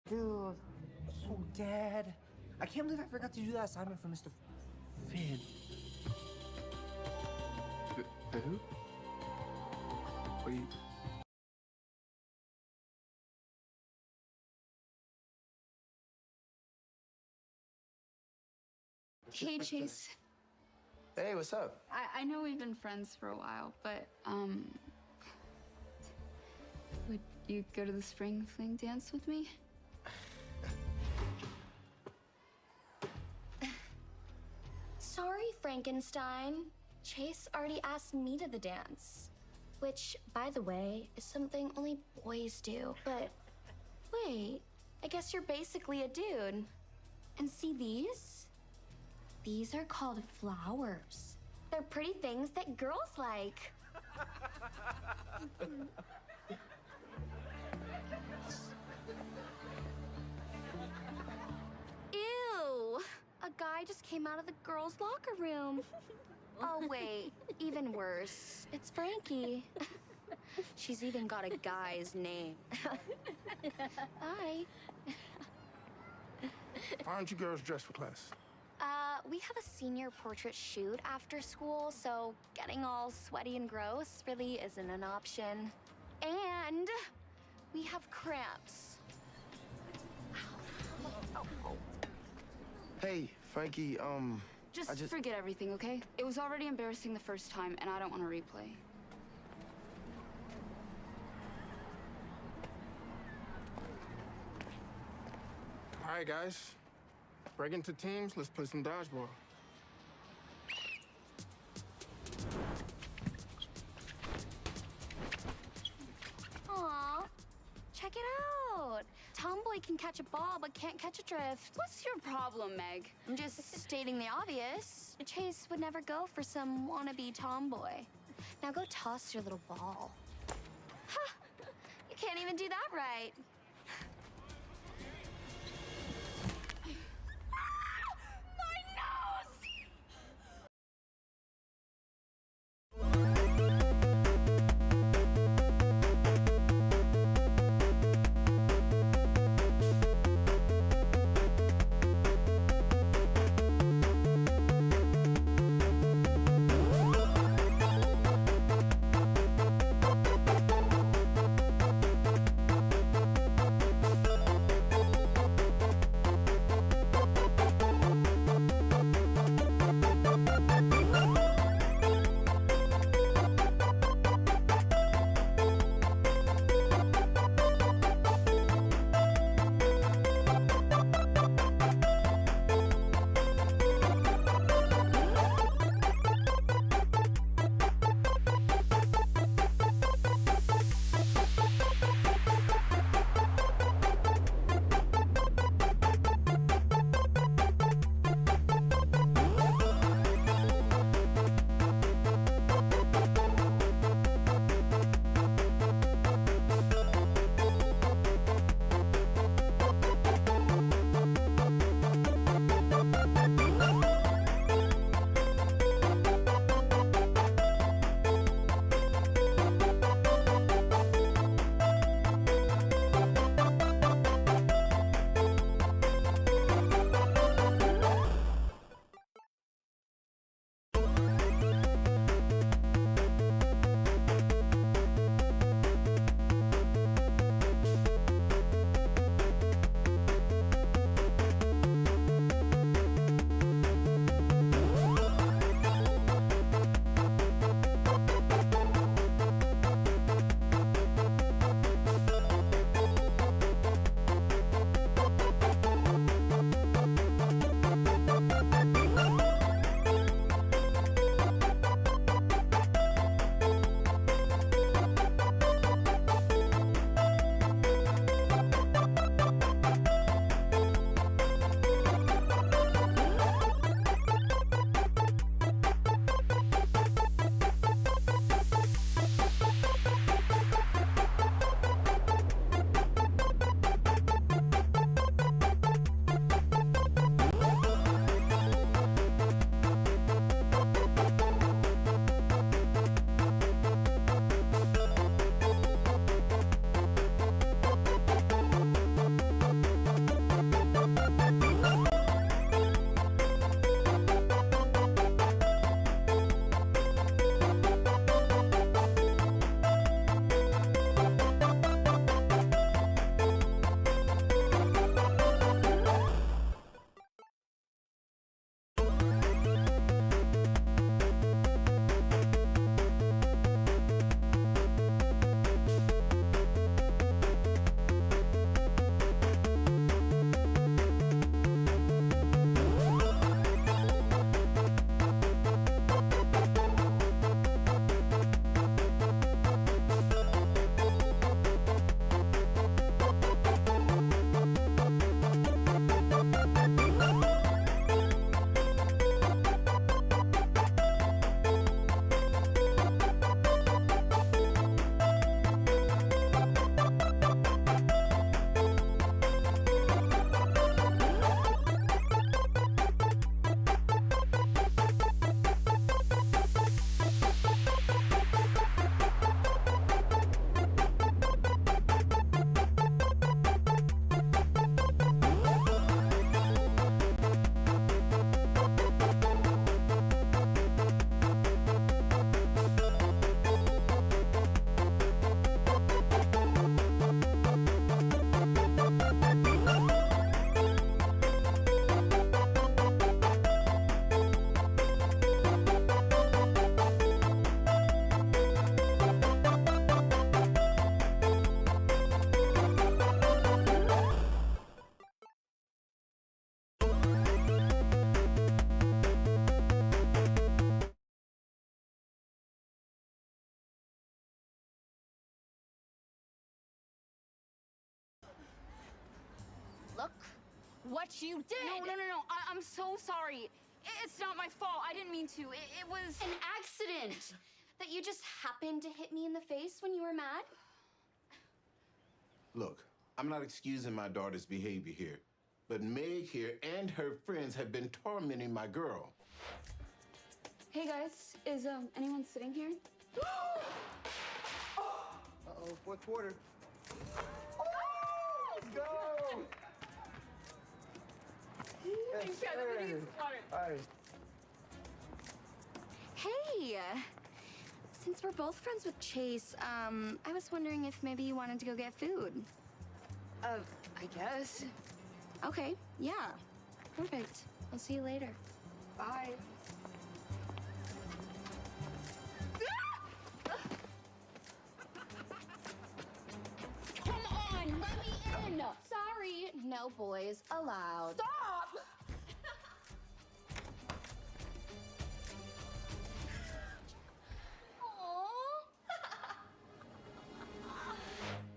Dude, oh, Dad. I can't believe I forgot to do that assignment for Mr. Finn. The who? What are you... Hey, Chase. Hey, what's up? I know we've been friends for a while, but, would you go to the spring fling dance with me? Sorry, Frankenstein. Chase already asked me to the dance. Which, by the way, is something only boys do. But wait, I guess you're basically a dude. And see these? These are called flowers. They're pretty things that girls like. Ew! A guy just came out of the girls' locker room. Oh, wait, even worse. It's Frankie. She's even got a guy's name. Hi. Why aren't you girls dressed for class? We have a senior portrait shoot after school, so getting all sweaty and gross really isn't an option. And we have cramps. Hey, Frankie, Just forget everything, okay? It was already embarrassing the first time, and I don't want to replay. All right, guys. Break into teams. Let's play some dodgeball. Aw, check it out. Tomboy can catch a ball, but can't catch a drift. What's your problem, Meg? I'm just stating the obvious. Chase would never go for some wannabe tomboy. Now go toss your little ball. Ha! You can't even do that right. what you did. No. I'm so sorry. It's not my fault. I didn't mean to. It was An accident! That you just happened to hit me in the face when you were mad? Look, I'm not excusing my daughter's behavior here, but Meg here and her friends have been tormenting my girl. Hey guys, is anyone sitting here? Uh-oh, fourth quarter. Let's go! Yes, sir. All right. Hey! Since we're both friends with Chase, I was wondering if maybe you wanted to go get food. I guess. Okay, yeah. Perfect. I'll see you later. Bye. Come on, let me in. Sorry, no boys allowed. Stop.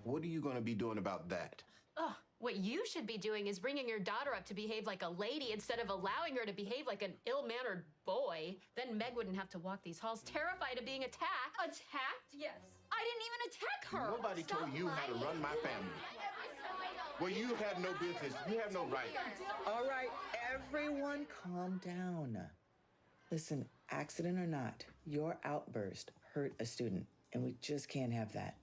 What are you going to be doing about that? Ugh, what you should be doing is bringing your daughter up to behave like a lady instead of allowing her to behave like an ill-mannered boy. Then Meg wouldn't have to walk these halls terrified of being attacked. Attacked? Yes. I didn't even attack her. Nobody told you how to run my family. Well, you have no business. You have no right. All right, everyone calm down. Listen, accident or not, your outburst hurt a student, and we just can't have that.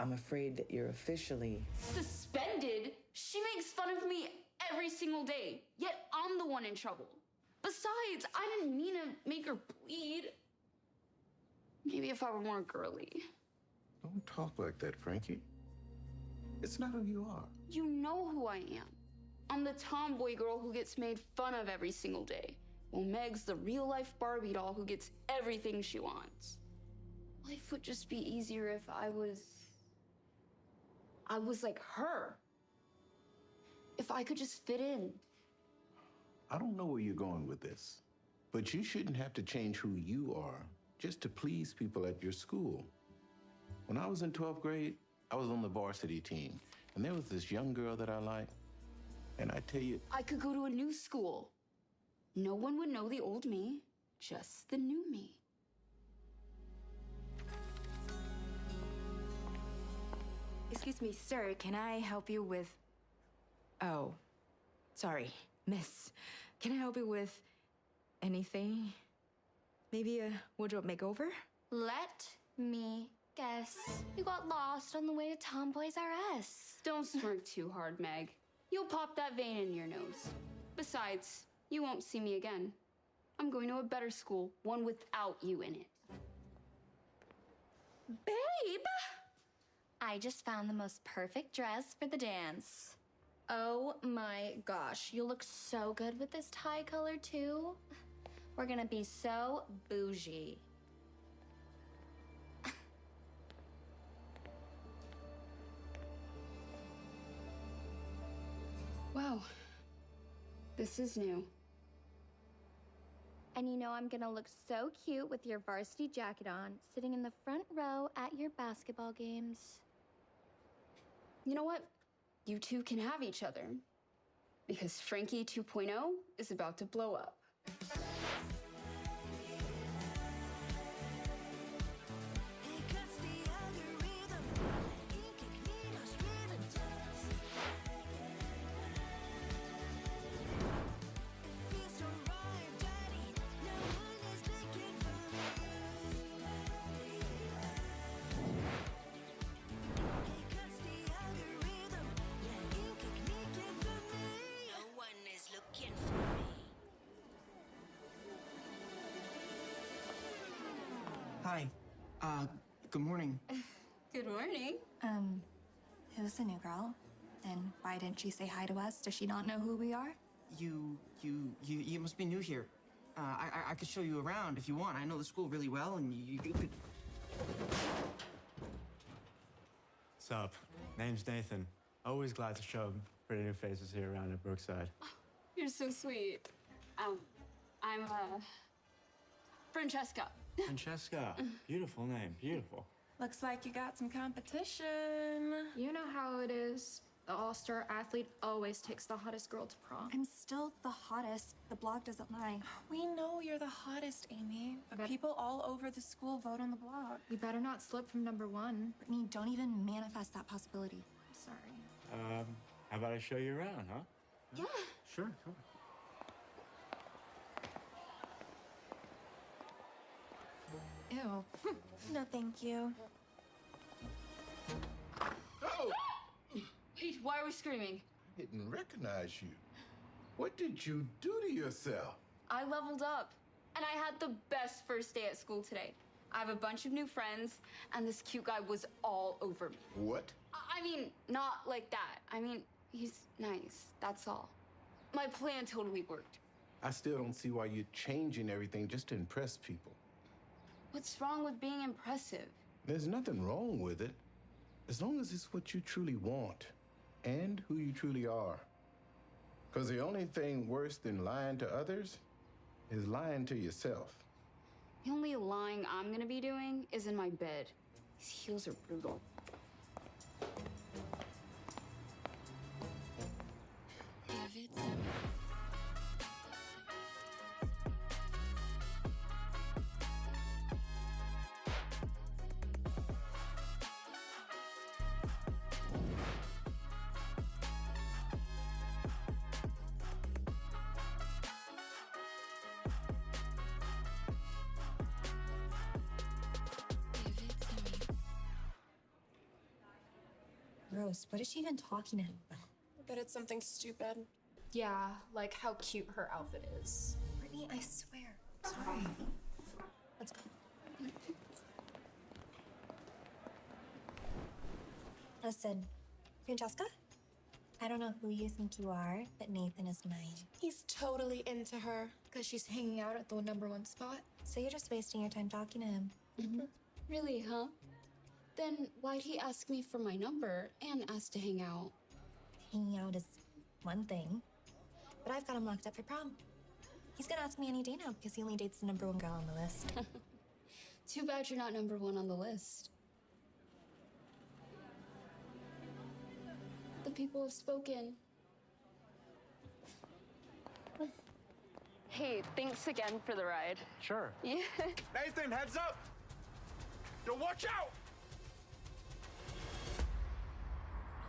I'm afraid that you're officially... Suspended? She makes fun of me every single day, yet I'm the one in trouble. Besides, I didn't mean to make her bleed. Maybe if I were more girly. Don't talk like that, Frankie. It's not who you are. You know who I am. I'm the tomboy girl who gets made fun of every single day. Well, Meg's the real-life Barbie doll who gets everything she wants. Life would just be easier if I was like her. If I could just fit in. I don't know where you're going with this, but you shouldn't have to change who you are just to please people at your school. When I was in 12th grade, I was on the varsity team, and there was this young girl that I liked, and I tell you, I could go to a new school. No one would know the old me, just the new me. Excuse me, sir, can I help you with... Oh, sorry, miss. Can I help you with anything? Maybe a wardrobe makeover? Let me guess. You got lost on the way to Tomboys R Us. Don't smirk too hard, Meg. You'll pop that vein in your nose. Besides, you won't see me again. I'm going to a better school, one without you in it. Babe! I just found the most perfect dress for the dance. Oh my gosh, you look so good with this tie color too. We're gonna be so bougie. Wow. This is new. And you know I'm gonna look so cute with your varsity jacket on, sitting in the front row at your basketball games. You know what? You two can have each other. Because Frankie 2.0 is about to blow up. Hi. Good morning. Good morning. Who's the new girl? And why didn't she say hi to us? Does she not know who we are? You must be new here. I could show you around if you want. I know the school really well, and you could... Sup? Name's Nathan. Always glad to show pretty new faces here around at Brookside. You're so sweet. I'm Francesca. Francesca. Beautiful name. Beautiful. Looks like you got some competition. You know how it is. The all-star athlete always takes the hottest girl to prom. I'm still the hottest. The blog doesn't lie. We know you're the hottest, Amy, but people all over the school vote on the blog. You better not slip from number one. Brittany, don't even manifest that possibility. Sorry. How about I show you around, huh? Yeah. Sure, come Ew. No, thank you. Oh! Wait, why are we screaming? I didn't recognize you. What did you do to yourself? I leveled up, and I had the best first day at school today. I have a bunch of new friends, and this cute guy was all over me. What? I mean, not like that. I mean, he's nice, that's all. My plan totally worked. I still don't see why you're changing everything just to impress people. What's wrong with being impressive? There's nothing wrong with it, as long as it's what you truly want and who you truly are. Because the only thing worse than lying to others is lying to yourself. The only lying I'm gonna be doing is in my bed. These heels are brutal. Gross. What is she even talking about? I bet it's something stupid. Yeah, like how cute her outfit is. Brittany, I swear. Sorry. Let's go. Listen, Francesca, I don't know who you think you are, but Nathan is mine. He's totally into her because she's hanging out at the #1 spot. So you're just wasting your time talking to him. Really, huh? Then why'd he ask me for my number and ask to hang out? Hanging out is one thing, but I've got him locked up for prom. He's gonna ask me any day now because he only dates the #1 girl on the list. Too bad you're not #1 on the list. The people have spoken. Hey, thanks again for the ride. Sure. Yeah. Nathan, heads up! Yo, watch out!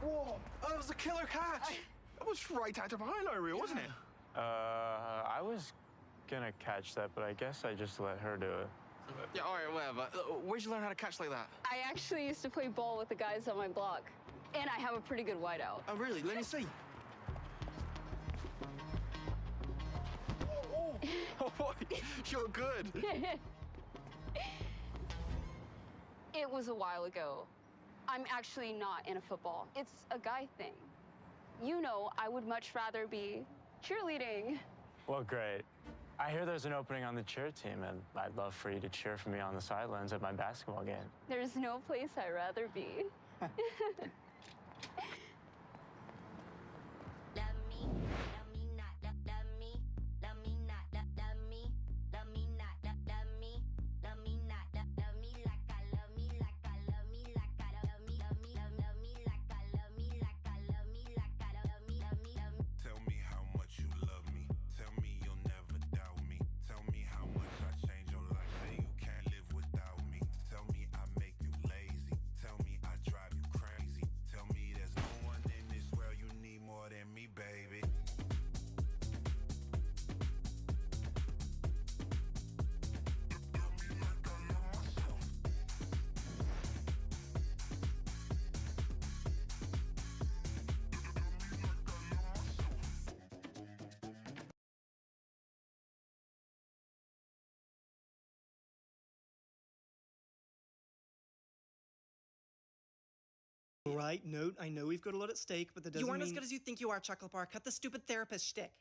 Whoa, that was a killer catch. That was right out of a highlight reel, wasn't it? I was gonna catch that, but I guess I just let her do it. Yeah, all right, whatever. Where'd you learn how to catch like that? I actually used to play ball with the guys on my block. And I have a pretty good wideout. Oh, really? Let me see. Oh, you're good. It was a while ago. I'm actually not in a football. It's a guy thing. You know, I would much rather be cheerleading. Well, great. I hear there's an opening on the cheer team, and I'd love for you to cheer for me on the sidelines at my basketball game. There's no place I'd rather be. All right, note, I know we've got a lot at stake, but that doesn't You aren't mean... as good as you think you are, Chuckle Bar. Cut the stupid therapist shtick.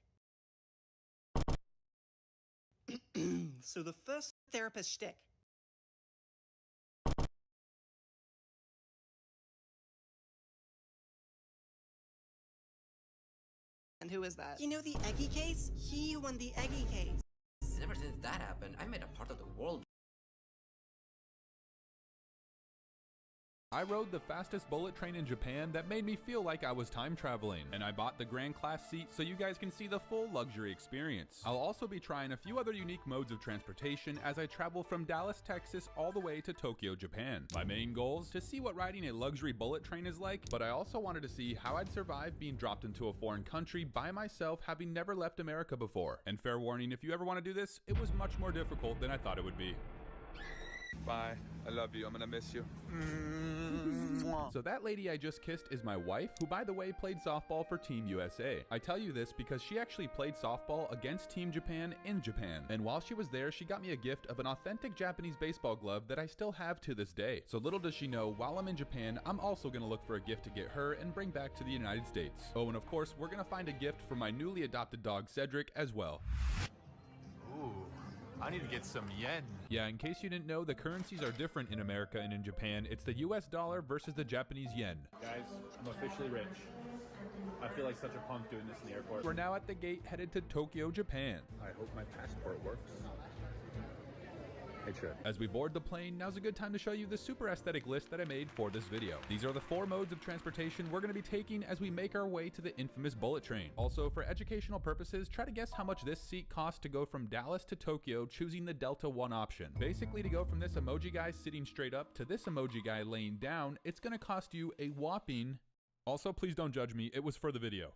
So the first... Therapist shtick. And who is that? You know the Eggy case? He won the Eggy case. Ever since that happened, I made a part of the world I rode the fastest bullet train in Japan that made me feel like I was time traveling, and I bought the Grand Class seat so you guys can see the full luxury experience. I'll also be trying a few other unique modes of transportation as I travel from Dallas, Texas all the way to Tokyo, Japan. My main goals: to see what riding a luxury bullet train is like, but I also wanted to see how I'd survive being dropped into a foreign country by myself, having never left America before. And fair warning, if you ever want to do this, it was much more difficult than I thought it would be. Bye. I love you. I'm gonna miss you. So that lady I just kissed is my wife, who by the way played softball for Team USA. I tell you this because she actually played softball against Team Japan in Japan. And while she was there, she got me a gift of an authentic Japanese baseball glove that I still have to this day. So little does she know, while I'm in Japan, I'm also gonna look for a gift to get her and bring back to the United States. Oh, and of course, we're gonna find a gift for my newly adopted dog Cedric as well. Ooh. I need to get some yen. Yeah, in case you didn't know, the currencies are different in America and in Japan. It's the US dollar versus the Japanese yen. Guys, I'm officially rich. I feel like such a punk doing this in the airport. We're now at the gate headed to Tokyo, Japan. I hope my passport works. It should. As we board the plane, now's a good time to show you the super aesthetic list that I made for this video. These are the 4 modes of transportation we're going to be taking as we make our way to the infamous bullet train. Also, for educational purposes, try to guess how much this seat costs to go from Dallas to Tokyo, choosing the Delta One option. Basically, to go from this emoji guy sitting straight up to this emoji guy laying down, it's going to cost you a whopping... Also, please don't judge me, it was for the video.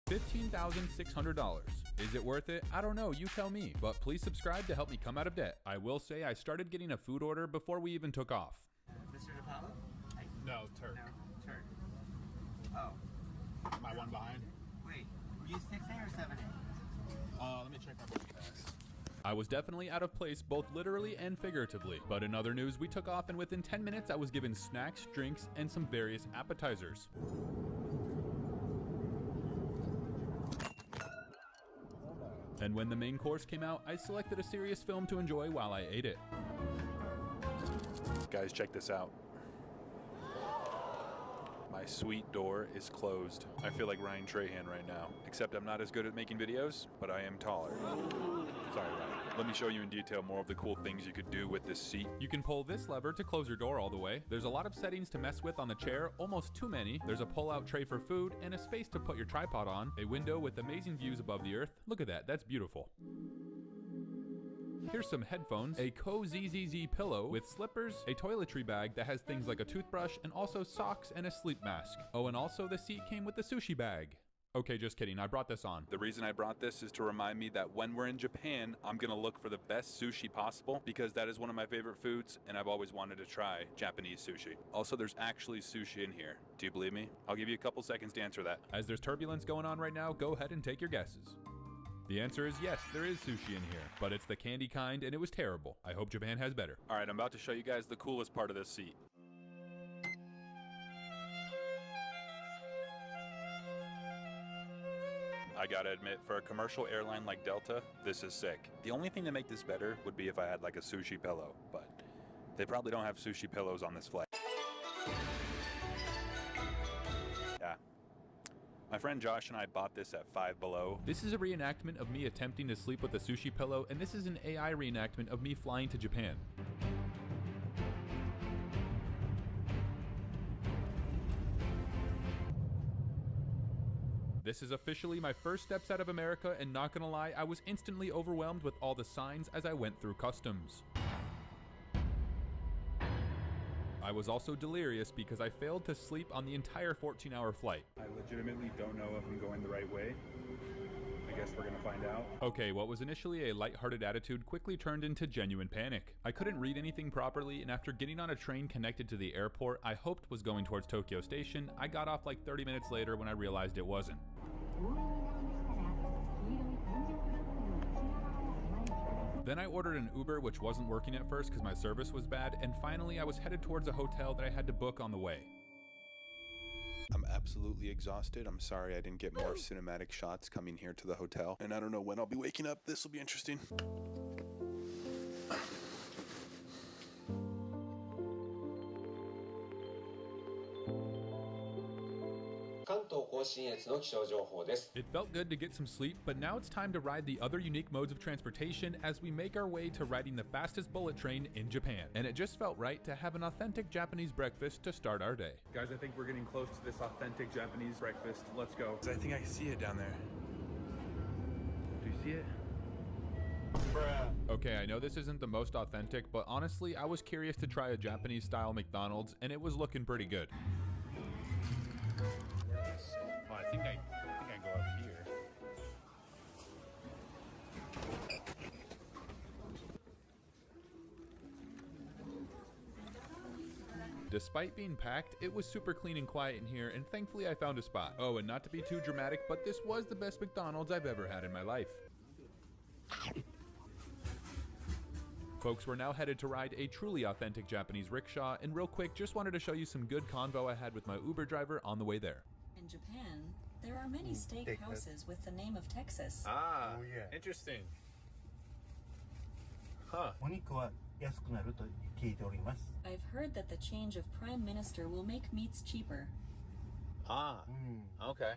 $15,600. Is it worth it? I don't know, you tell me. But please subscribe to help me come out of debt. I will say I started getting a food order before we even took off. Mr. DePaulo? No, Turk. No, Turk. Oh. Am I one behind? Wait, were you 6A or 7A? Let me check my boarding pass. I was definitely out of place, both literally and figuratively. But in other news, we took off and within 10 minutes I was given snacks, drinks, and some various appetizers. And when the main course came out, I selected a serious film to enjoy while I ate it. Guys, check this out. My suite door is closed. I feel like Ryan Trahan right now. Except I'm not as good at making videos, but I am taller. Sorry, Ryan. Let me show you in detail more of the cool things you could do with this seat. You can pull this lever to close your door all the way. There's a lot of settings to mess with on the chair, almost too many. There's a pull-out tray for food and a space to put your tripod on. A window with amazing views above the earth. Look at that, that's beautiful. Here's some headphones, a CoZZZ pillow with slippers, a toiletry bag that has things like a toothbrush, and also socks and a sleep mask. Oh, and also the seat came with the sushi bag. Okay, just kidding, I brought this on. The reason I brought this is to remind me that when we're in Japan, I'm gonna look for the best sushi possible because that is one of my favorite foods and I've always wanted to try Japanese sushi. Also, there's actually sushi in here. Do you believe me? I'll give you a couple seconds to answer that. As there's turbulence going on right now, go ahead and take your guesses. The answer is yes, there is sushi in here, but it's the candy kind and it was terrible. I hope Japan has better. All right, I'm about to show you guys the coolest part of this seat. I gotta admit, for a commercial airline like Delta, this is sick. The only thing to make this better would be if I had like a sushi pillow, but they probably don't have sushi pillows on this flight. Yeah. My friend Josh and I bought this at Five Below. This is a reenactment of me attempting to sleep with a sushi pillow, and this is an AI reenactment of me flying to Japan. This is officially my first steps out of America, and not gonna lie, I was instantly overwhelmed with all the signs as I went through customs. I was also delirious because I failed to sleep on the entire 14-hour flight. I legitimately don't know if I'm going the right way. I guess we're gonna find out. Okay, what was initially a lighthearted attitude quickly turned into genuine panic. I couldn't read anything properly, and after getting on a train connected to the airport I hoped was going towards Tokyo Station, I got off like 30 minutes later when I realized it wasn't. Then I ordered an Uber, which wasn't working at first because my service was bad, and finally I was headed towards a hotel that I had to book on the way. I'm absolutely exhausted. I'm sorry I didn't get more cinematic shots coming here to the hotel. And I don't know when I'll be waking up. This will be interesting. Kanto 甲信越の気象情報です。 It felt good to get some sleep, but now it's time to ride the other unique modes of transportation as we make our way to riding the fastest bullet train in Japan. And it just felt right to have an authentic Japanese breakfast to start our day. Guys, I think we're getting close to this authentic Japanese breakfast. Let's go. I think I see it down there. Do you see it? Okay, I know this isn't the most authentic, but honestly, I was curious to try a Japanese-style McDonald's, and it was looking pretty good. Oh, I think I go up here. Despite being packed, it was super clean and quiet in here, and thankfully I found a spot. Oh, and not to be too dramatic, but this was the best McDonald's I've ever had in my life. Folks, we're now headed to ride a truly authentic Japanese rickshaw, and real quick, just wanted to show you some good convo I had with my Uber driver on the way there. In Japan, there are many steakhouses with the name of Texas. Ah, interesting. Huh. I've heard that the change of prime minister will make meats cheaper. Ah, okay.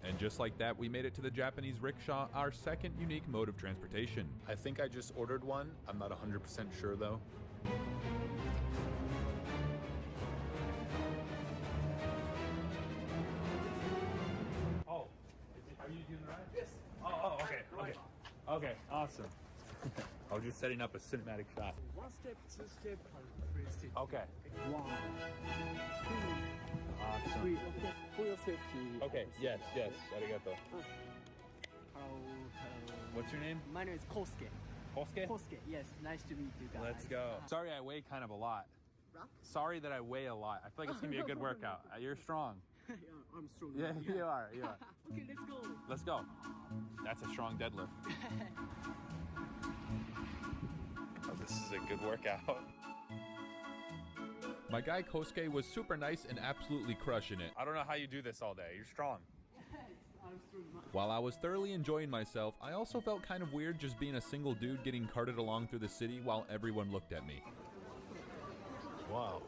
And just like that, we made it to the Japanese rickshaw, our second unique mode of transportation. I think I just ordered one. I'm not 100% sure though. Oh, are you doing the ride? Yes. Oh, okay. Okay, awesome. I was just setting up a cinematic shot. 1 step, 2 step, and 3 step. Okay. 1, 2, Awesome. 3. Okay, for your safety. Okay, yes, arigato. Hello. What's your name? My name is Kosuke. Kosuke? Kosuke, yes. Nice to meet you guys. Let's go. Sorry I weigh kind of a lot. Sorry that I weigh a lot. I feel like it's gonna be a good workout. You're strong. Yeah, I'm strong. Yeah, you are. Okay, let's go. Let's go. That's a strong deadlift. Oh, this is a good workout. My guy Kosuke was super nice and absolutely crushing it. I don't know how you do this all day. You're strong. While I was thoroughly enjoying myself, I also felt kind of weird just being a single dude getting carted along through the city while everyone looked at me. Wow.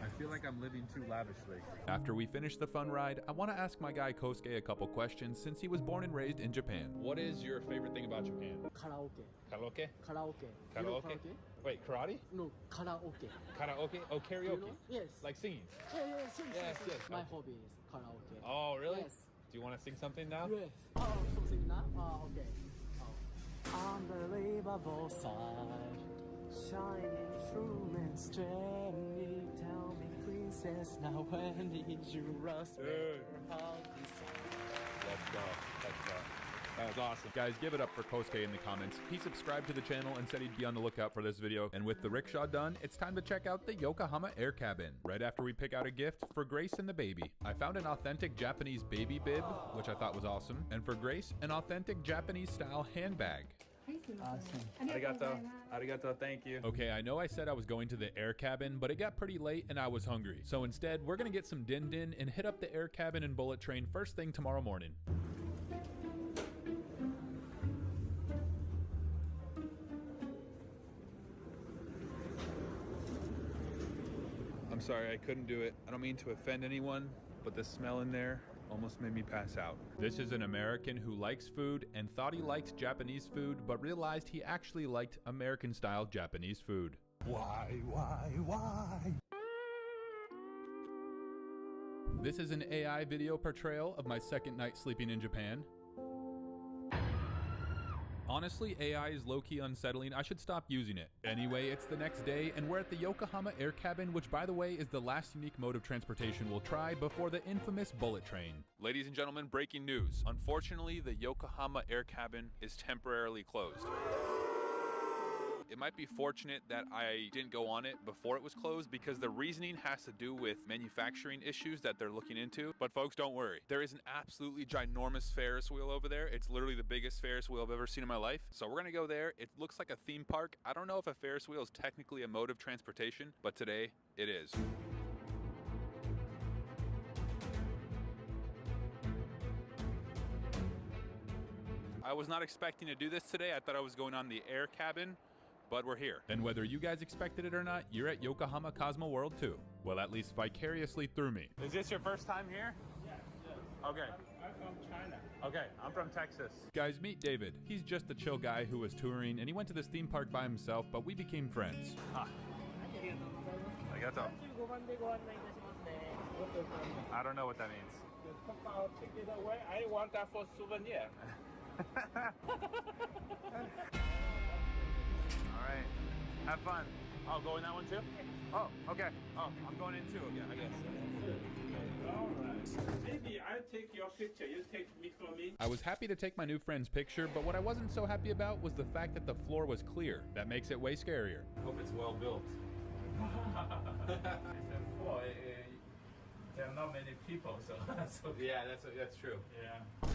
I feel like I'm living too lavishly. After we finish the fun ride, I want to ask my guy Kosuke a couple questions since he was born and raised in Japan. What is your favorite thing about Japan? Karaoke. Karaoke? Karaoke. Karaoke? You know karaoke? Wait, karate? No, karaoke. Karaoke? Oh, karaoke. You know? Yes. Like singing? Yes. Yes. My hobby is karaoke. Oh, really? Yes. Do you want to sing something now? Yes. Oh, something now? Oh, okay. Oh. Unbelievable sight, shining through and strangely. Tell me, princess, now when did you rust? Let's go. That was awesome. Guys, give it up for Kosuke in the comments. He subscribed to the channel and said he'd be on the lookout for this video. And with the rickshaw done, it's time to check out the Yokohama Air Cabin. Right after we pick out a gift for Grace and the baby. I found an authentic Japanese baby bib, which I thought was awesome. And for Grace, an authentic Japanese style handbag. Awesome. Arigato, thank you. Okay, I know I said I was going to the air cabin, but it got pretty late and I was hungry. So instead, we're gonna get some din din and hit up the air cabin and bullet train first thing tomorrow morning. I'm sorry, I couldn't do it. I don't mean to offend anyone, but the smell in there almost made me pass out. This is an American who likes food and thought he liked Japanese food, but realized he actually liked American-style Japanese food. Why? This is an AI video portrayal of my second night sleeping in Japan. Honestly, AI is low-key unsettling. I should stop using it. Anyway, it's the next day, and we're at the Yokohama Air Cabin, which, by the way, is the last unique mode of transportation we'll try before the infamous bullet train. Ladies and gentlemen, breaking news. Unfortunately, the Yokohama Air Cabin is temporarily closed. It might be fortunate that I didn't go on it before it was closed because the reasoning has to do with manufacturing issues that they're looking into. But folks, don't worry. There is an absolutely ginormous Ferris wheel over there. It's literally the biggest Ferris wheel I've ever seen in my life. So we're gonna go there. It looks like a theme park. I don't know if a Ferris wheel is technically a mode of transportation, but today it is. I was not expecting to do this today. I thought I was going on the air cabin, but we're here. And whether you guys expected it or not, you're at Yokohama Cosmo World too. Well, at least vicariously through me. Is this your first time here? Yes. Okay. I'm from China. Okay, I'm from Texas. Guys, meet David. He's just a chill guy who was touring, and he went to this theme park by himself, but we became friends. Arigato. I don't know what that means. Take it away. I want that for souvenir. All right. Have fun. I'll go in that one too? Oh, okay. Oh, I'm going in too again, I guess. All right. Maybe I take your picture. You take me for me. I was happy to take my new friend's picture, but what I wasn't so happy about was the fact that the floor was clear. That makes it way scarier. Hope it's well built. There are not many people, so that's okay. Yeah, that's true. Yeah.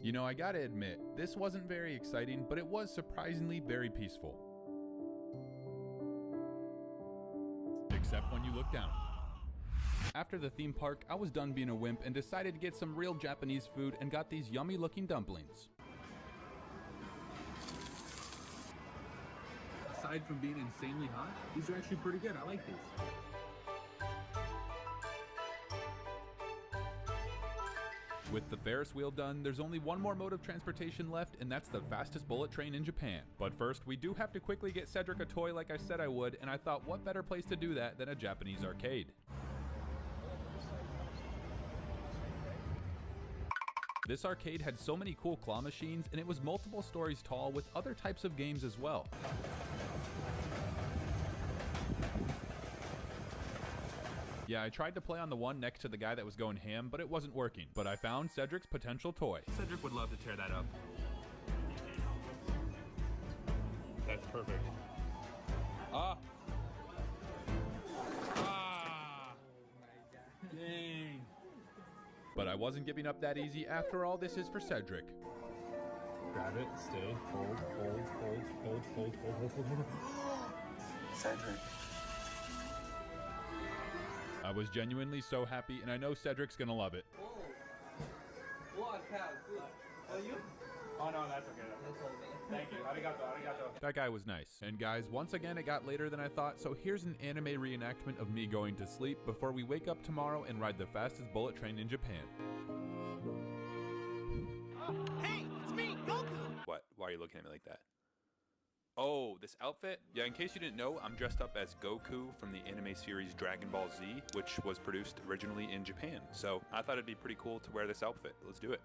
You know, I gotta admit, this wasn't very exciting, but it was surprisingly very peaceful. Except when you look down. After the theme park, I was done being a wimp and decided to get some real Japanese food and got these yummy looking dumplings. Aside from being insanely hot, these are actually pretty good. I like these. With the Ferris wheel done, there's only one more mode of transportation left, and that's the fastest bullet train in Japan. But first, we do have to quickly get Cedric a toy like I said I would, and I thought what better place to do that than a Japanese arcade. This arcade had so many cool claw machines, and it was multiple stories tall with other types of games as well. Yeah, I tried to play on the one next to the guy that was going ham, but it wasn't working. But I found Cedric's potential toy. Cedric would love to tear that up. That's perfect. Ah! Ah! Dang! But I wasn't giving up that easy. After all, this is for Cedric. Grab it, stay, hold. Cedric. I was genuinely so happy, and I know Cedric's gonna love it. What? Are you? Oh no, that's okay. Thank you. Arigato. That guy was nice. And guys, once again, it got later than I thought, so here's an anime reenactment of me going to sleep before we wake up tomorrow and ride the fastest bullet train in Japan. Hey, it's me, Goku! What? Why are you looking at me like that? Oh, this outfit? Yeah, in case you didn't know, I'm dressed up as Goku from the anime series Dragon Ball Z, which was produced originally in Japan. So I thought it'd be pretty cool to wear this outfit. Let's do it.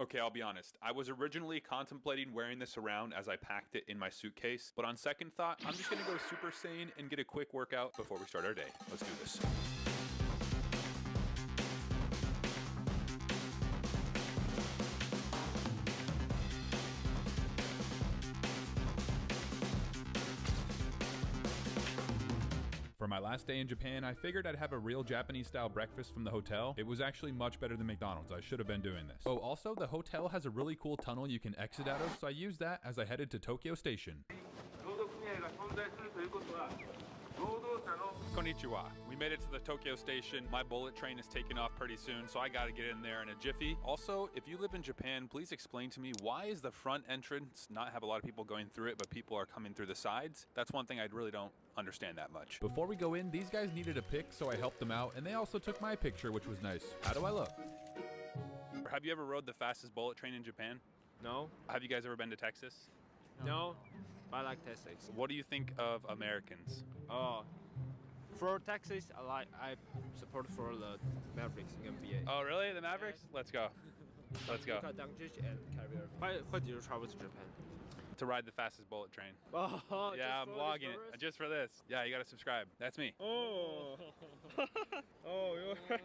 Okay, I'll be honest. I was originally contemplating wearing this around as I packed it in my suitcase, but on second thought, I'm just gonna go Super Saiyan and get a quick workout before we start our day. Let's do this. For my last day in Japan, I figured I'd have a real Japanese-style breakfast from the hotel. It was actually much better than McDonald's. I should have been doing this. Oh, also, the hotel has a really cool tunnel you can exit out of, so I used that as I headed to Tokyo Station. Konnichiwa. We made it to the Tokyo Station. My bullet train is taking off pretty soon, so I gotta get in there in a jiffy. Also, if you live in Japan, please explain to me, why is the front entrance not have a lot of people going through it, but people are coming through the sides? That's one thing I really don't understand that much. Before we go in, these guys needed a pic, so I helped them out, and they also took my picture, which was nice. How do I look? Have you ever rode the fastest bullet train in Japan? No. Have you guys ever been to Texas? No. I like Texas. What do you think of Americans? For Texas, I support for the Mavericks in NBA. Oh, really? The Mavericks? Let's go. Let's go. Luka Doncic and Kyrie Irving. Why did you travel to Japan? To ride the fastest bullet train. Oh, yeah, I'm vlogging it just for this. Yeah, you gotta subscribe. That's me. Oh. Oh, you're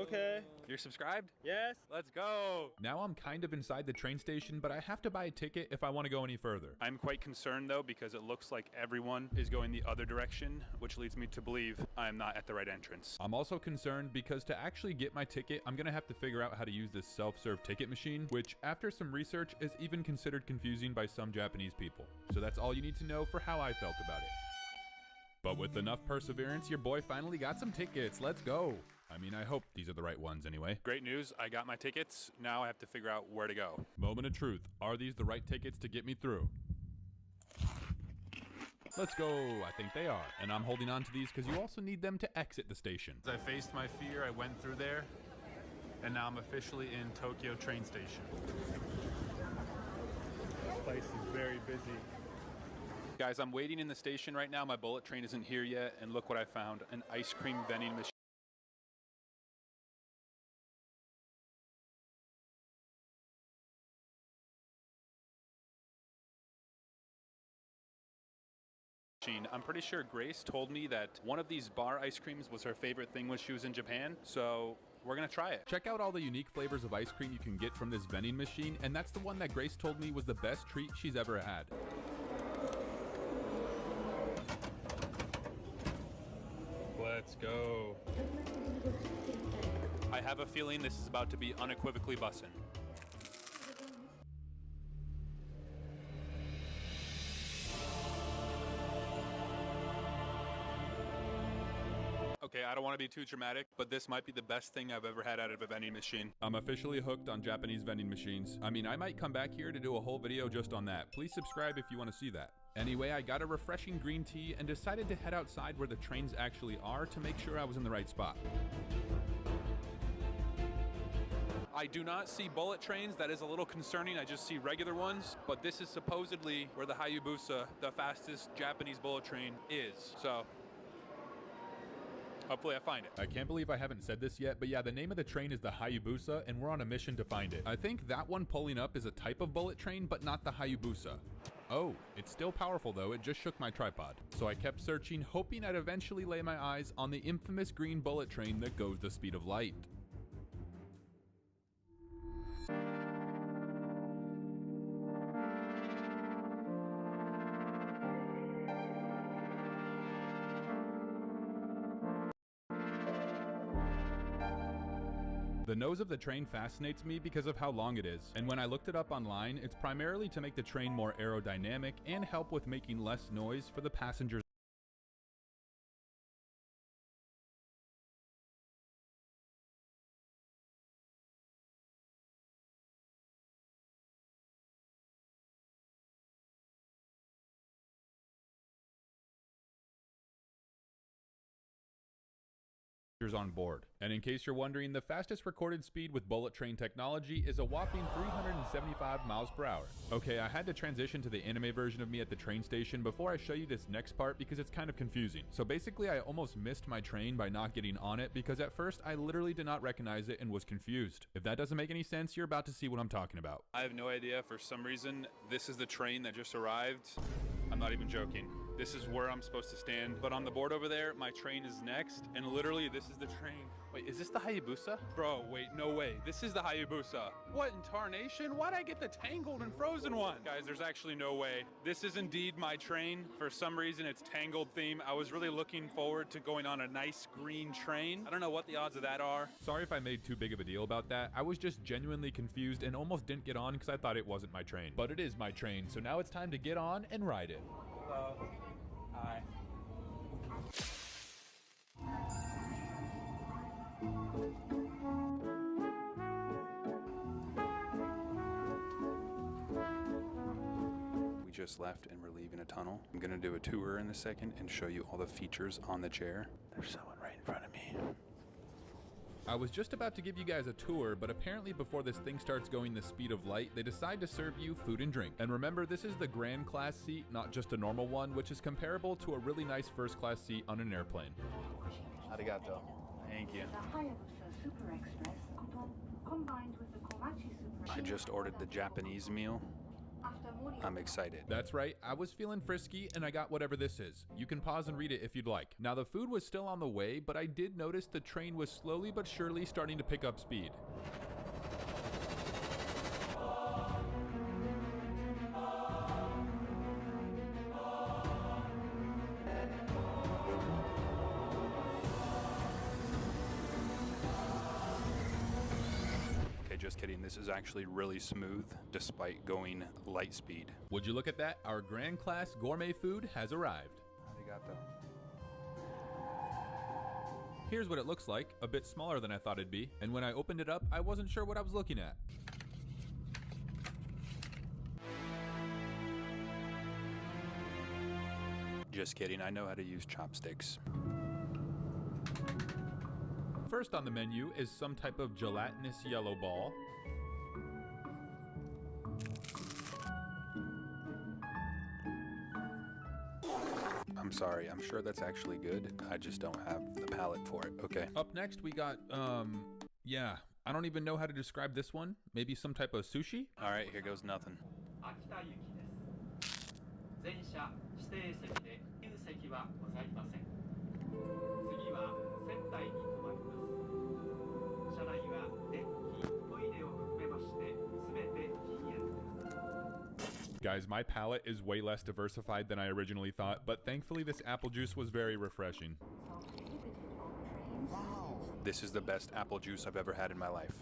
okay. You're subscribed? Yes. Let's go. Now I'm kind of inside the train station, but I have to buy a ticket if I want to go any further. I'm quite concerned though, because it looks like everyone is going the other direction, which leads me to believe I'm not at the right entrance. I'm also concerned because to actually get my ticket, I'm gonna have to figure out how to use this self-serve ticket machine, which after some research is even considered confusing by some Japanese people. So that's all you need to know for how I felt about it. But with enough perseverance, your boy finally got some tickets. Let's go. I mean, I hope these are the right ones anyway. Great news, I got my tickets. Now I have to figure out where to go. Moment of truth. Are these the right tickets to get me through? Let's go. I think they are. And I'm holding on to these because you also need them to exit the station. As I faced my fear, I went through there, and now I'm officially in Tokyo train station. This place is very busy. Guys, I'm waiting in the station right now. My bullet train isn't here yet, and look what I found, an ice cream vending machine. I'm pretty sure Grace told me that one of these bar ice creams was her favorite thing when she was in Japan, so we're gonna try it. Check out all the unique flavors of ice cream you can get from this vending machine, and that's the one that Grace told me was the best treat she's ever had. Let's go. I have a feeling this is about to be unequivocally bussin'. Okay, I don't want to be too dramatic, but this might be the best thing I've ever had out of a vending machine. I'm officially hooked on Japanese vending machines. I mean, I might come back here to do a whole video just on that. Please subscribe if you want to see that. Anyway, I got a refreshing green tea and decided to head outside where the trains actually are to make sure I was in the right spot. I do not see bullet trains. That is a little concerning. I just see regular ones, but this is supposedly where the Hayabusa, the fastest Japanese bullet train, is. So hopefully I find it. I can't believe I haven't said this yet, but yeah, the name of the train is the Hayabusa, and we're on a mission to find it. I think that one pulling up is a type of bullet train, but not the Hayabusa. Oh, it's still powerful though, it just shook my tripod. So I kept searching, hoping I'd eventually lay my eyes on the infamous green bullet train that goes the speed of light. The nose of the train fascinates me because of how long it is, and when I looked it up online, it's primarily to make the train more aerodynamic and help with making less noise for the passengers. On board. And in case you're wondering, the fastest recorded speed with bullet train technology is a whopping 375 miles per hour. Okay, I had to transition to the anime version of me at the train station before I show you this next part because it's kind of confusing. So basically, I almost missed my train by not getting on it because at first I literally did not recognize it and was confused. If that doesn't make any sense, you're about to see what I'm talking about. I have no idea. For some reason, this is the train that just arrived. I'm not even joking. This is where I'm supposed to stand. But on the board over there, my train is next. And literally, this is the train. Wait, is this the Hayabusa? Bro, wait, no way. This is the Hayabusa. What in tarnation? Why'd I get the Tangled and Frozen one? Guys, there's actually no way. This is indeed my train. For some reason, it's Tangled theme. I was really looking forward to going on a nice green train. I don't know what the odds of that are. Sorry if I made too big of a deal about that. I was just genuinely confused and almost didn't get on because I thought it wasn't my train. But it is my train, so now it's time to get on and ride it. Hello. Hi. We just left and we're leaving a tunnel. I'm gonna do a tour in a second and show you all the features on the chair. There's someone right in front of me. I was just about to give you guys a tour, but apparently before this thing starts going the speed of light, they decide to serve you food and drink. And remember, this is the grand class seat, not just a normal one, which is comparable to a really nice first class seat on an airplane. Arigato. Thank you. I just ordered the Japanese meal. I'm excited. That's right, I was feeling frisky and I got whatever this is. You can pause and read it if you'd like. Now the food was still on the way, but I did notice the train was slowly but surely starting to pick up speed. Just kidding, this is actually really smooth despite going light speed. Would you look at that? Our grand class gourmet food has arrived. Arigato. Here's what it looks like, a bit smaller than I thought it'd be, and when I opened it up, I wasn't sure what I was looking at. Just kidding, I know how to use chopsticks. First on the menu is some type of gelatinous yellow ball. I'm sorry, I'm sure that's actually good. I just don't have the palate for it, okay? Up next we got, yeah, I don't even know how to describe this one. Maybe some type of sushi? Alright, here goes nothing. 全車指定席で自由席はございません。次は仙台に停まります。車内は電気、トイレを含めまして全て禁煙です。 Guys, my palate is way less diversified than I originally thought, but thankfully this apple juice was very refreshing. This is the best apple juice I've ever had in my life.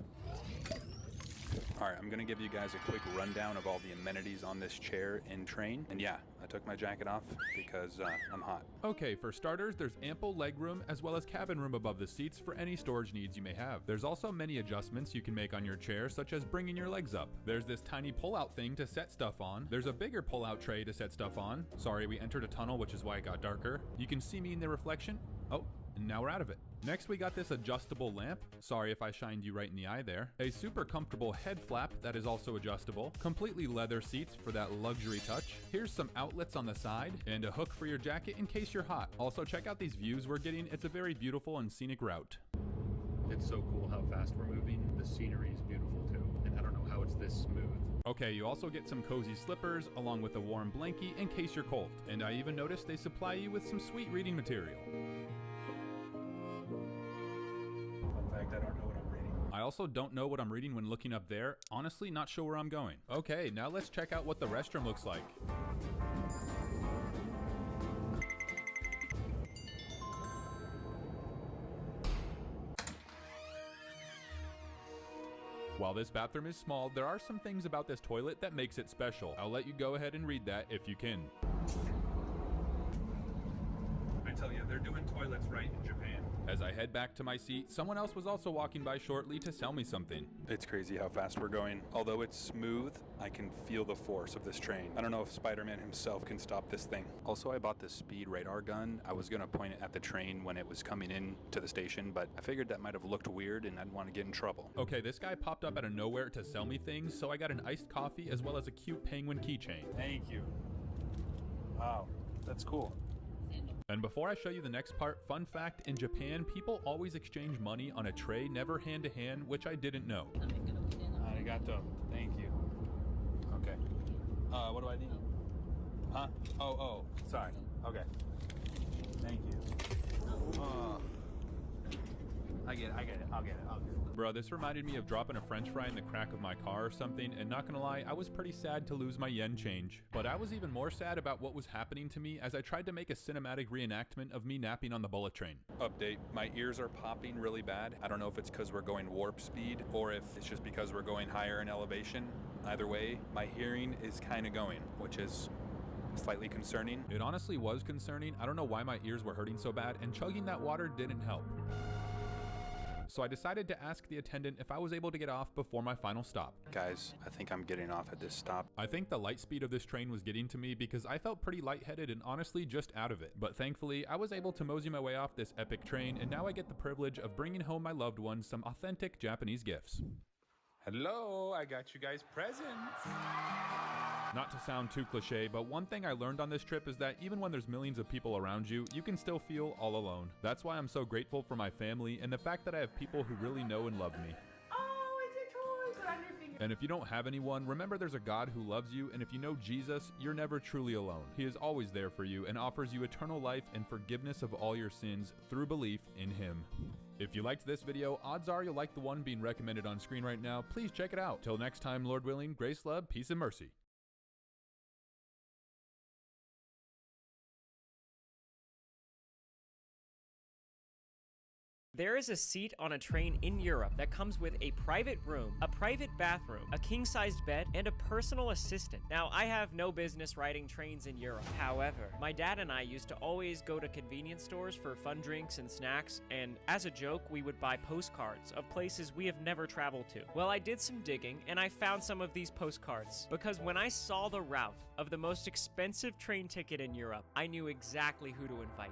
Alright, I'm gonna give you guys a quick rundown of all the amenities on this chair and train. And yeah, I took my jacket off because I'm hot. Okay, for starters, there's ample legroom as well as cabin room above the seats for any storage needs you may have. There's also many adjustments you can make on your chair, such as bringing your legs up. There's this tiny pull-out thing to set stuff on. There's a bigger pull-out tray to set stuff on. Sorry, we entered a tunnel, which is why it got darker. You can see me in the reflection. Oh, and now we're out of it. Next, we got this adjustable lamp. Sorry if I shined you right in the eye there. A super comfortable head flap that is also adjustable. Completely leather seats for that luxury touch. Here's some outlets on the side and a hook for your jacket in case you're hot. Also, check out these views we're getting. It's a very beautiful and scenic route. It's so cool how fast we're moving. The scenery is beautiful too. And I don't know how it's this smooth. Okay, you also get some cozy slippers along with a warm blankie in case you're cold. And I even noticed they supply you with some sweet reading material. I don't know what I'm reading. I also don't know what I'm reading when looking up there. Honestly, not sure where I'm going. Okay, now let's check out what the restroom looks like. While this bathroom is small, there are some things about this toilet that makes it special. I'll let you go ahead and read that if you can. I tell you, they're doing toilets right in Japan. As I head back to my seat, someone else was also walking by shortly to sell me something. It's crazy how fast we're going. Although it's smooth, I can feel the force of this train. I don't know if Spider-Man himself can stop this thing. Also, I bought this speed radar gun. I was gonna point it at the train when it was coming in to the station, but I figured that might have looked weird and I'd want to get in trouble. Okay, this guy popped up out of nowhere to sell me things, so I got an iced coffee as well as a cute penguin keychain. Thank you. Wow, that's cool. And before I show you the next part, fun fact, in Japan, people always exchange money on a tray, never hand to hand, which I didn't know. Arigato. Thank you. Okay. What do I need? Huh? Oh, sorry. Okay. Thank you. I get it. I'll get it. Bro, this reminded me of dropping a french fry in the crack of my car or something, and not gonna lie, I was pretty sad to lose my yen change. But I was even more sad about what was happening to me as I tried to make a cinematic reenactment of me napping on the bullet train. Update, my ears are popping really bad. I don't know if it's because we're going warp speed or if it's just because we're going higher in elevation. Either way, my hearing is kind of going, which is slightly concerning. It honestly was concerning. I don't know why my ears were hurting so bad, and chugging that water didn't help. So I decided to ask the attendant if I was able to get off before my final stop. Guys, I think I'm getting off at this stop. I think the light speed of this train was getting to me because I felt pretty lightheaded and honestly just out of it. But thankfully, I was able to mosey my way off this epic train, and now I get the privilege of bringing home my loved ones some authentic Japanese gifts. Hello, I got you guys presents. Not to sound too cliche, but one thing I learned on this trip is that even when there's millions of people around you, you can still feel all alone. That's why I'm so grateful for my family and the fact that I have people who really know and love me. Oh, it's your toy. Put it on your finger. And if you don't have anyone, remember there's a God who loves you, and if you know Jesus, you're never truly alone. He is always there for you and offers you eternal life and forgiveness of all your sins through belief in Him. If you liked this video, odds are you'll like the one being recommended on screen right now. Please check it out. Till next time, Lord willing, grace, love, peace, and mercy. There is a seat on a train in Europe that comes with a private room, a private bathroom, a king-sized bed, and a personal assistant. Now, I have no business riding trains in Europe. However, my dad and I used to always go to convenience stores for fun drinks and snacks, and as a joke, we would buy postcards of places we have never traveled to. Well, I did some digging, and I found some of these postcards, because when I saw the route of the most expensive train ticket in Europe, I knew exactly who to invite.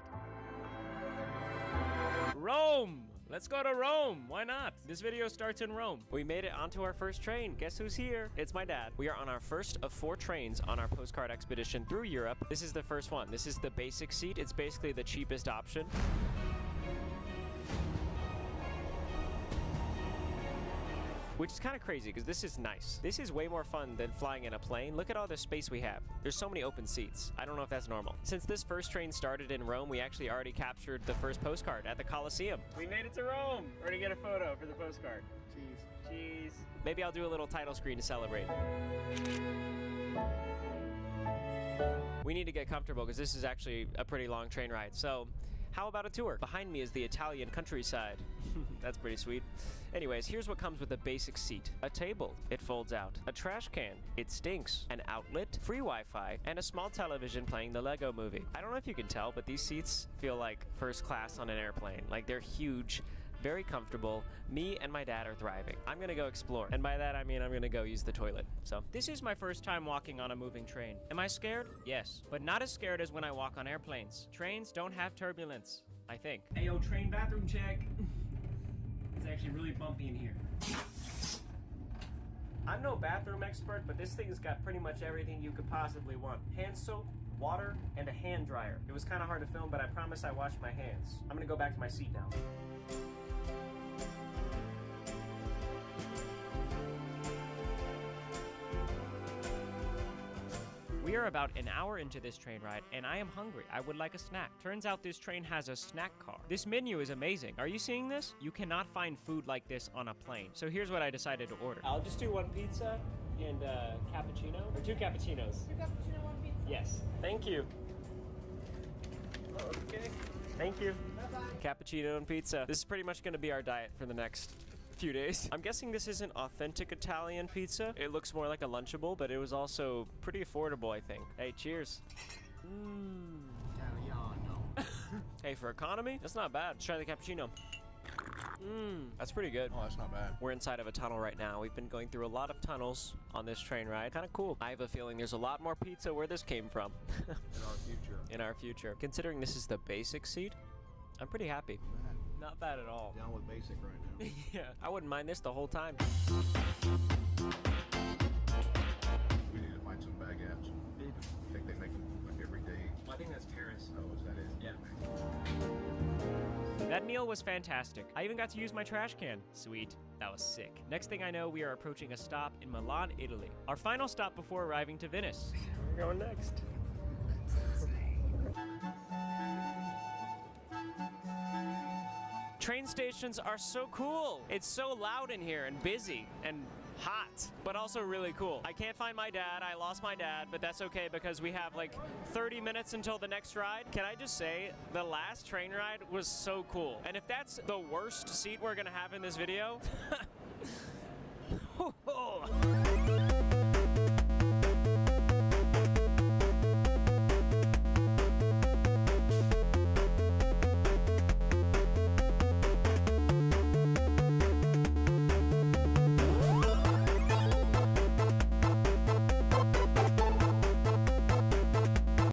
Rome! Let's go to Rome. Why not? This video starts in Rome. We made it onto our first train. Guess who's here? It's my dad. We are on our first of 4 trains on our postcard expedition through Europe. This is the first one. This is the basic seat. It's basically the cheapest option. Which is kind of crazy because this is nice. This is way more fun than flying in a plane. Look at all the space we have. There's so many open seats. I don't know if that's normal. Since this first train started in Rome, we actually already captured the first postcard at the Colosseum. We made it to Rome. We're gonna get a photo for the postcard. Cheese. Cheese. Maybe I'll do a little title screen to celebrate. We need to get comfortable because this is actually a pretty long train ride. So how about a tour? Behind me is the Italian countryside. That's pretty sweet. Anyways, here's what comes with a basic seat. A table, it folds out. A trash can, it stinks. An outlet, free Wi-Fi, and a small television playing the Lego movie. I don't know if you can tell, but these seats feel like first class on an airplane. Like they're huge, very comfortable. Me and my dad are thriving. I'm gonna go explore. And by that, I mean I'm gonna go use the toilet. So this is my first time walking on a moving train. Am I scared? Yes, but not as scared as when I walk on airplanes. Trains don't have turbulence, I think. Hey, yo, train bathroom check. It's actually really bumpy in here. I'm no bathroom expert, but this thing's got pretty much everything you could possibly want. Hand soap, water, and a hand dryer. It was kind of hard to film, but I promise I washed my hands. I'm gonna go back to my seat now. We are about an hour into this train ride, and I am hungry. I would like a snack. Turns out this train has a snack car. This menu is amazing. Are you seeing this? You cannot find food like this on a plane. So here's what I decided to order. I'll just do 1 pizza and a cappuccino, or 2 cappuccinos. 2 cappuccino, 1 pizza. Yes. Thank you. Okay. Thank you. Bye-bye. Cappuccino and pizza. This is pretty much going to be our diet for the next few days. I'm guessing this isn't authentic Italian pizza. It looks more like a Lunchable, but it was also pretty affordable, I think. Hey, cheers. Italiano. Hey, for economy, that's not bad. Let's try the cappuccino. That's pretty good. Oh, that's not bad. We're inside of a tunnel right now. We've been going through a lot of tunnels on this train ride. Kind of cool. I have a feeling there's a lot more pizza where this came from. In our future. In our future. Considering this is the basic seat, I'm pretty happy. Not bad at all. Down with basic right now. Yeah, I wouldn't mind this the whole time. We need to find some baguettes. I think they make them like every day. Well, I think that's Paris. Oh, is that it? Yeah. That meal was fantastic. I even got to use my trash can. Sweet. That was sick. Next thing I know, we are approaching a stop in Milan, Italy. Our final stop before arriving to Venice. We're going next. Train stations are so cool. It's so loud in here and busy and hot, but also really cool. I can't find my dad. I lost my dad, but that's okay because we have like 30 minutes until the next ride. Can I just say, the last train ride was so cool. And if that's the worst seat we're gonna have in this video,